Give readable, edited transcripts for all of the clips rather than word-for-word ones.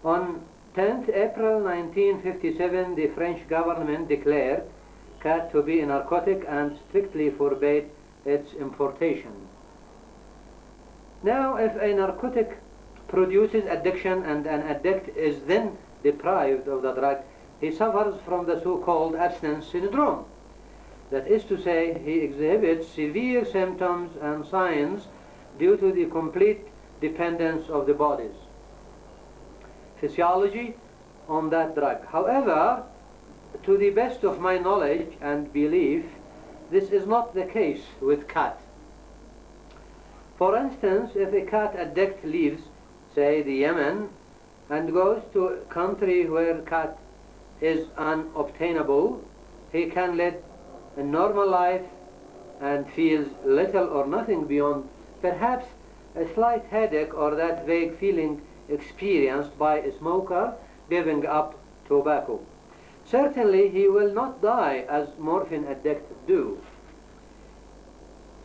On 10th April 1957, the French government declared cat to be a narcotic and strictly forbade its importation. Now, if a narcotic produces addiction and an addict is then deprived of the drug, he suffers from the so-called abstinence syndrome. That is to say, he exhibits severe symptoms and signs due to the complete dependence of the body's physiology on that drug. However, to the best of my knowledge and belief, this is not the case with cat. For instance, if a cat addict leaves, say, the Yemen, and goes to a country where cat is unobtainable, he can lead a normal life and feels little or nothing beyond perhaps a slight headache or that vague feeling experienced by a smoker giving up tobacco. Certainly he will not die as morphine addicts do.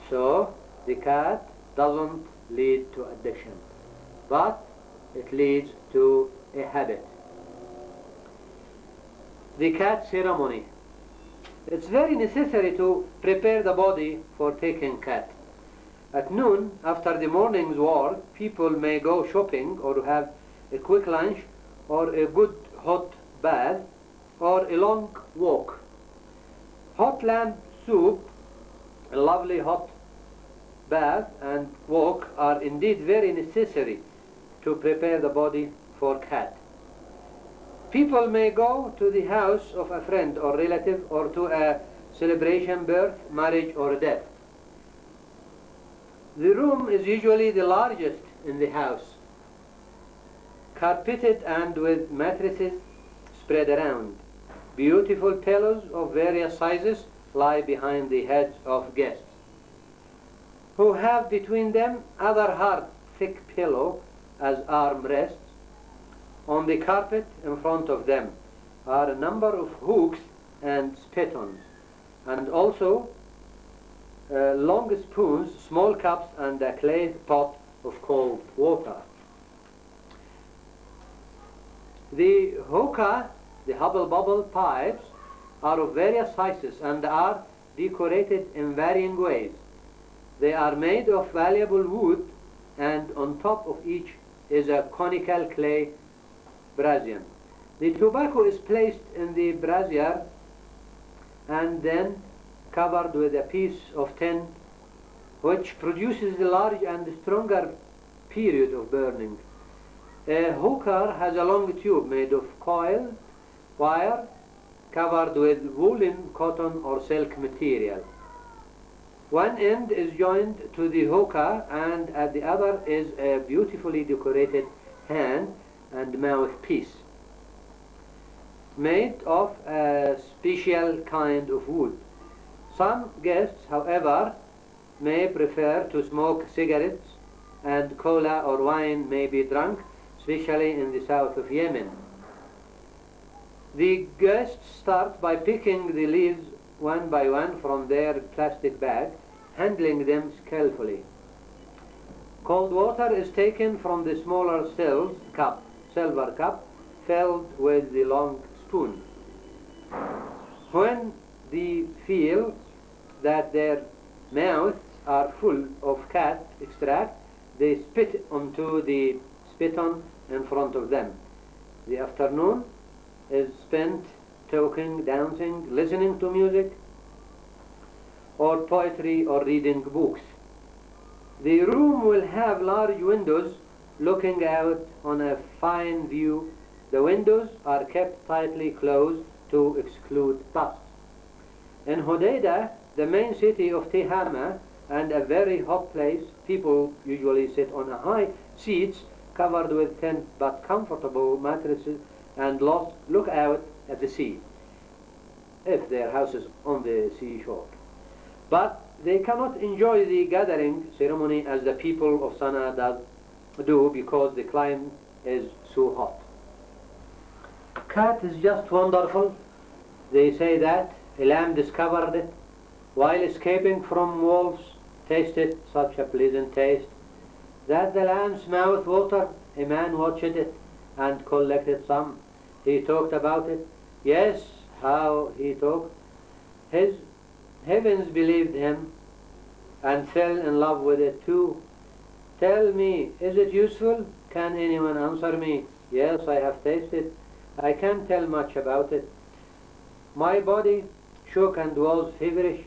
So the cat doesn't lead to addiction, but it leads to a habit. The cat ceremony. It's very necessary to prepare the body for taking cat. At noon, after the morning's work, people may go shopping or have a quick lunch or a good hot bath or a long walk. Hot lamb soup, a lovely hot bath and walk are indeed very necessary to prepare the body for cat. People may go to the house of a friend or relative or to a celebration, birth, marriage or death. The room is usually the largest in the house, carpeted and with mattresses spread around. Beautiful pillows of various sizes lie behind the heads of guests, who have between them other hard, thick pillow as armrests. On the carpet in front of them are a number of hooks and spittoons, and also long spoons, small cups, and a clay pot of cold water. The hookah, the hubble-bubble pipes, are of various sizes and are decorated in varying ways. They are made of valuable wood, and on top of each is a conical clay brazier. The tobacco is placed in the brazier and then covered with a piece of tin, which produces a large and stronger period of burning. A hookah has a long tube made of coiled wire covered with woolen, cotton or silk material. One end is joined to the hookah, and at the other is a beautifully decorated hand and mouthpiece made of a special kind of wood. Some guests, however, may prefer to smoke cigarettes, and cola or wine may be drunk, especially in the south of Yemen. The guests start by picking the leaves one by one from their plastic bag, handling them skillfully. Cold water is taken from the smaller silver cup filled with the long spoon. When they feel that their mouths are full of cat extract, they spit onto the spittoon in front of them. The afternoon is spent talking, dancing, listening to music or poetry or reading books. The room will have large windows looking out on a fine view. The windows are kept tightly closed to exclude dust. In Hodeidah, the main city of Tehama, and a very hot place, people usually sit on high seats covered with thin but comfortable mattresses and look out at the sea, if their house is on the seashore. But they cannot enjoy the gathering ceremony as the people of Sana'a do because the climate is so hot. Cat is just wonderful. They say that a lamb discovered it while escaping from wolves, tasted such a pleasant taste that the lamb's mouth watered. A man watched it and collected some. He talked about it. Yes, how he talked. His heavens believed him and fell in love with it too. Tell me, is it useful? Can anyone answer me? Yes, I have tasted. I can't tell much about it. My body shook and was feverish,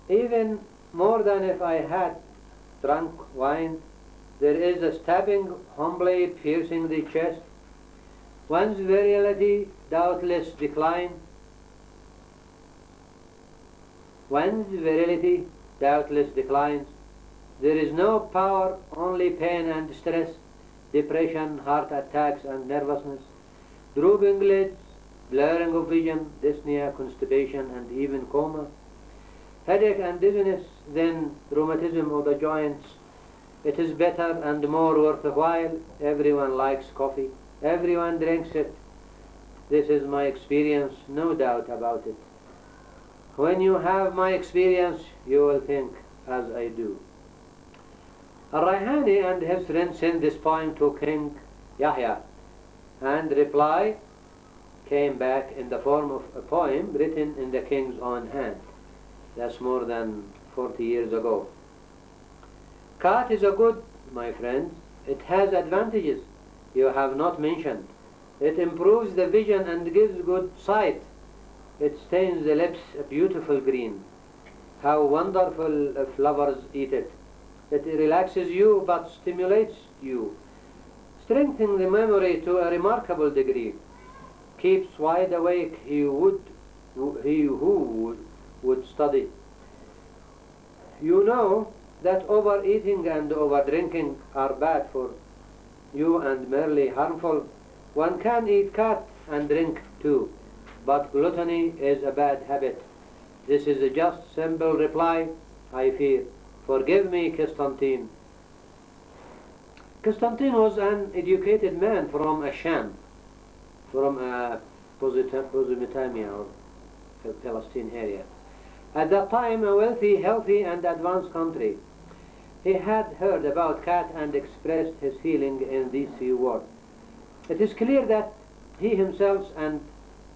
even more than if I had drunk wine. There is a stabbing humbly piercing the chest. One's virility doubtless declines. One's virility doubtless declines. There is no power, only pain and stress, depression, heart attacks and nervousness, drooping lids, blurring of vision, dyspnea, constipation and even coma, headache and dizziness, then rheumatism of the joints. It is better and more worthwhile. Everyone likes coffee. Everyone drinks it. This is my experience, no doubt about it. When you have my experience, you will think as I do. Al Raihanee and his friends sent this poem to King Yehea, and reply came back in the form of a poem written in the king's own hand. That's more than 40 years ago. Cat is a good, my friend. It has advantages you have not mentioned. It improves the vision and gives good sight. It stains the lips a beautiful green. How wonderful if lovers eat it. It relaxes you but stimulates you, strengthening the memory to a remarkable degree. Keeps wide awake he who would study. You know that overeating and overdrinking are bad for you and merely harmful. One can eat cat and drink too, but gluttony is a bad habit. This is a just, simple reply, I fear. Forgive me, Constantine. Constantine was an educated man from Asham, from Mesopotamia or Palestine area. At that time, a wealthy, healthy, and advanced country. He had heard about cat and expressed his feeling in these few words. It is clear that he himself had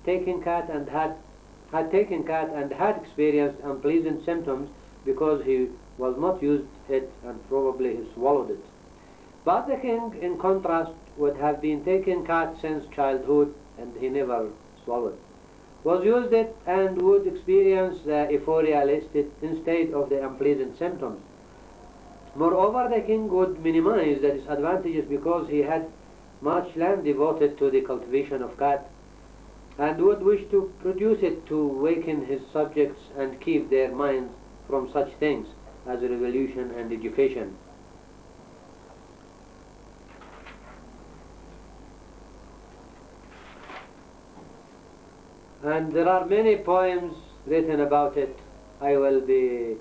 taken cat and had experienced unpleasant symptoms because he was not used it and probably he swallowed it. But the king, in contrast, would have been taking cat since childhood and he never swallowed. Was used it and would experience the euphoria listed instead of the unpleasant symptoms. Moreover, the king would minimize the disadvantages because he had much land devoted to the cultivation of cat and would wish to produce it to waken his subjects and keep their minds from such things as revolution and education. And there are many poems written about it. I will be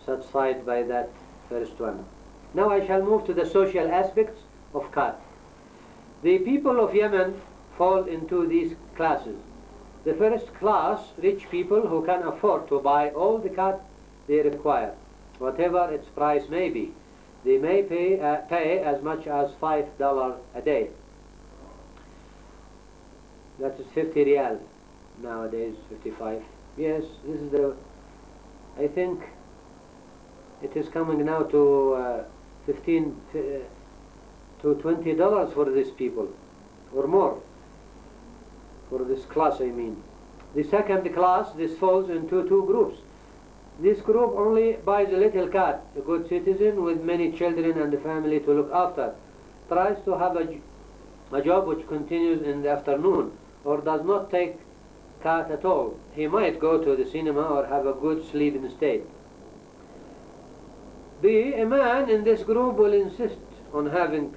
satisfied by that first one. Now I shall move to the social aspects of cat. The people of Yemen fall into these classes. The first class, rich people who can afford to buy all the cat they require, whatever its price may be. They may pay as much as $5 a day. That is 50 riyal. Nowadays 55. Yes, this is the, I think it is coming now to 15 to $20 for these people or more, for this class I mean. The second class, this falls into two groups. This group only buys a little cat, a good citizen with many children and a family to look after, tries to have a job which continues in the afternoon, or does not take cat at all. He might go to the cinema or have a good sleep instead. B, a man in this group will insist on having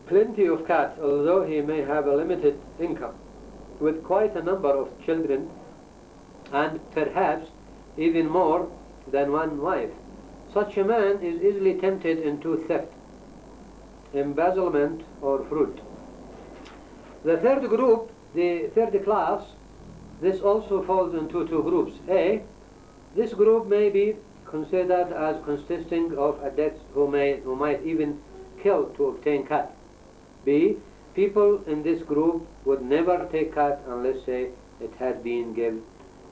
plenty of cats, although he may have a limited income, with quite a number of children and perhaps even more than one wife. Such a man is easily tempted into theft, embezzlement or fraud. The third group, the third class, this also falls into two groups. A, this group may be considered as consisting of adepts who might even kill to obtain cat. B. People in this group would never take cat unless, say, it had been given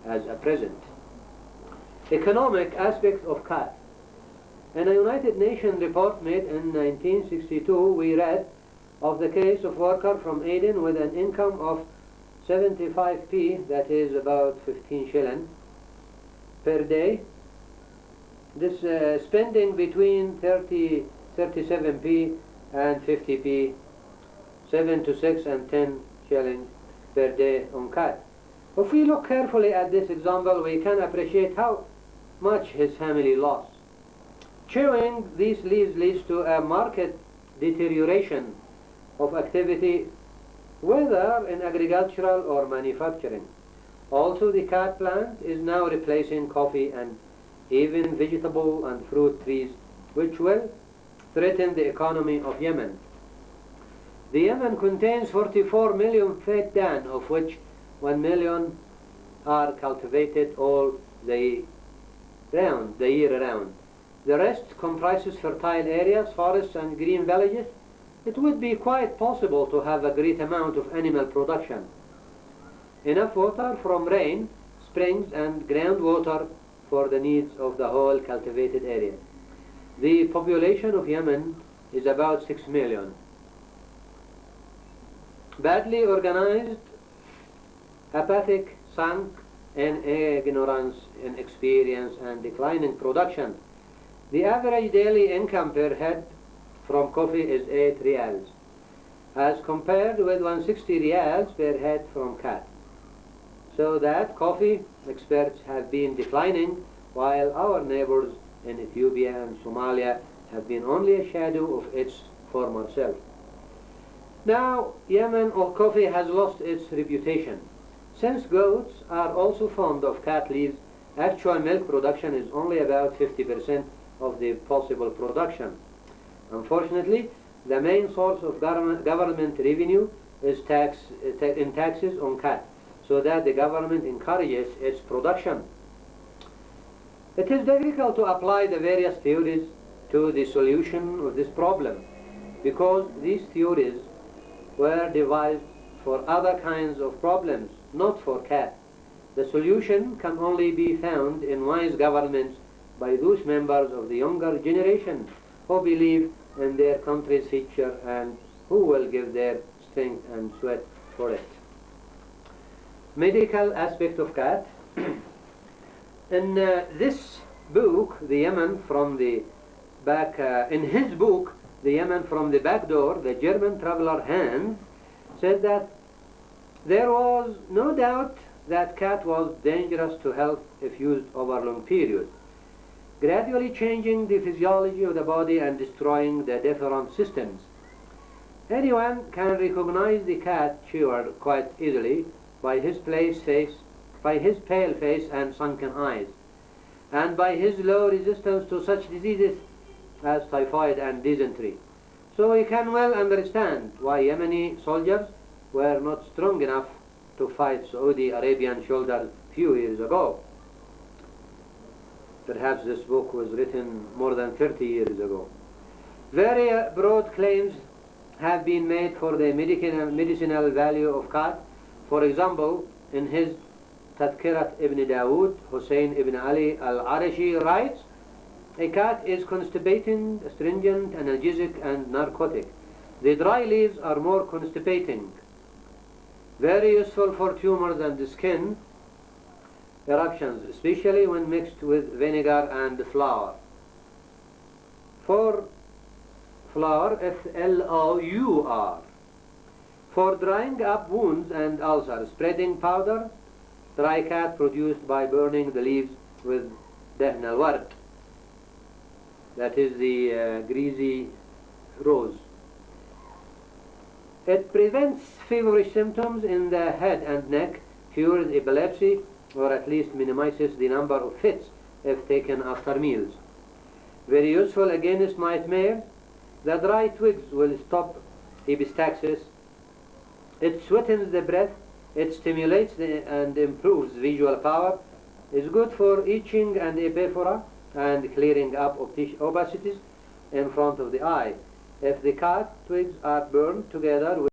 as a present. Economic aspects of cat. In a United Nations report made in 1962, we read of the case of worker from Aden with an income of 75p, that is about 15 shillings per day. This spending between 37p and 50p, 7 to 6 and 10 shillings per day on cat. If we look carefully at this example, we can appreciate how much his family lost. Chewing these leaves leads to a marked deterioration of activity, whether in agricultural or manufacturing. Also, the cat plant is now replacing coffee and even vegetable and fruit trees, which will threaten the economy of Yemen. The Yemen contains 44 million fetdan, of which 1 million are cultivated all the year round. The rest comprises fertile areas, forests and green villages. It would be quite possible to have a great amount of animal production. Enough water from rain, springs and groundwater for the needs of the whole cultivated area. The population of Yemen is about 6 million. Badly organized, apathic, sunk in ignorance, inexperience and declining production. The average daily income per head from coffee is 8 riyals, as compared with 160 riyals per head from cat. So that coffee experts have been declining, while our neighbors in Ethiopia and Somalia have been only a shadow of its former self. Now, Yemen or coffee has lost its reputation. Since goats are also fond of cat leaves, actual milk production is only about 50% of the possible production. Unfortunately, the main source of government revenue is in taxes on cat, so that the government encourages its production. It is difficult to apply the various theories to the solution of this problem, because these theories were devised for other kinds of problems, not for cat. The solution can only be found in wise governments by those members of the younger generation who believe in their country's future and who will give their strength and sweat for it. Medical aspect of cat. In this book, The Yemen from the Back, in his book, The Yemen from the Back Door, the German traveler Hans said that there was no doubt that cat was dangerous to health if used over long periods, gradually changing the physiology of the body and destroying the different systems. Anyone can recognize the cat chewer quite easily by his pale face and sunken eyes, and by his low resistance to such diseases as typhoid and dysentery. So we can well understand why Yemeni soldiers were not strong enough to fight Saudi Arabian soldiers few years ago. Perhaps this book was written more than 30 years ago. Very broad claims have been made for the medicinal value of cat. For example, in his Tadkirat ibn Dawood, Hussein ibn Ali al-Arashi writes, a cat is constipating, astringent, analgesic, and narcotic. The dry leaves are more constipating. Very useful for tumors and the skin eruptions, especially when mixed with vinegar and flour. For flour, F-L-O-U-R. For drying up wounds and ulcers, spreading powder, dry cat produced by burning the leaves with dehn al-ward. That is the greasy rose. It prevents feverish symptoms in the head and neck, cures epilepsy, or at least minimizes the number of fits if taken after meals. Very useful against nightmares. The dry twigs will stop epistaxis. It sweetens the breath. It stimulates and improves visual power. Is good for itching and epiphora and clearing up opacities in front of the eye. If the cat twigs are burned together with